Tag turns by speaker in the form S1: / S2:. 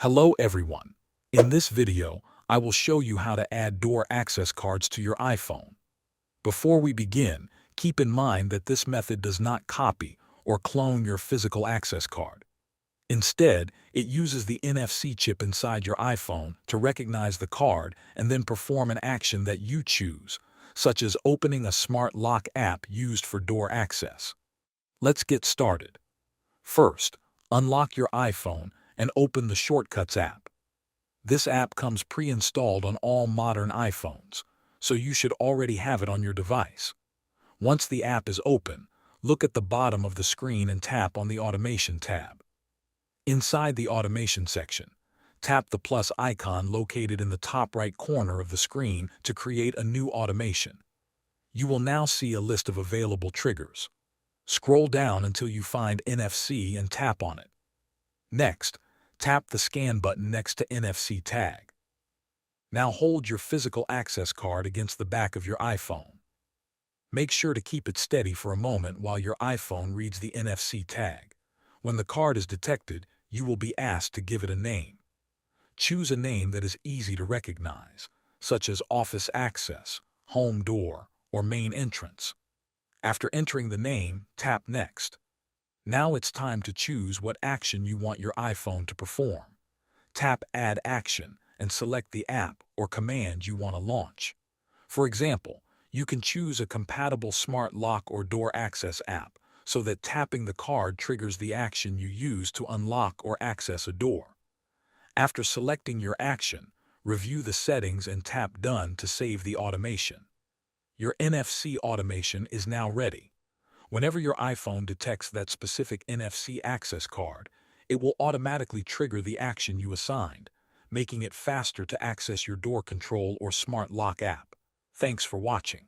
S1: Hello everyone. In this video, I will show you how to add door access cards to your iPhone. Before we begin, keep in mind that this method does not copy or clone your physical access card. Instead, it uses the NFC chip inside your iPhone to recognize the card and then perform an action that you choose, such as opening a smart lock app used for door access. Let's get started. First, unlock your iPhone and open the Shortcuts app. This app comes pre-installed on all modern iPhones, so you should already have it on your device. Once the app is open, look at the bottom of the screen and tap on the Automation tab. Inside the Automation section, tap the plus icon located in the top right corner of the screen to create a new automation. You will now see a list of available triggers. Scroll down until you find NFC and tap on it. Next, tap the Scan button next to NFC tag. Now hold your physical access card against the back of your iPhone. Make sure to keep it steady for a moment while your iPhone reads the NFC tag. When the card is detected, you will be asked to give it a name. Choose a name that is easy to recognize, such as Office Access, Home Door, or Main Entrance. After entering the name, tap Next. Now it's time to choose what action you want your iPhone to perform. Tap Add Action and select the app or command you want to launch. For example, you can choose a compatible smart lock or door access app so that tapping the card triggers the action you use to unlock or access a door. After selecting your action, review the settings and tap Done to save the automation. Your NFC automation is now ready. Whenever your iPhone detects that specific NFC access card, it will automatically trigger the action you assigned, making it faster to access your door control or smart lock app. Thanks for watching.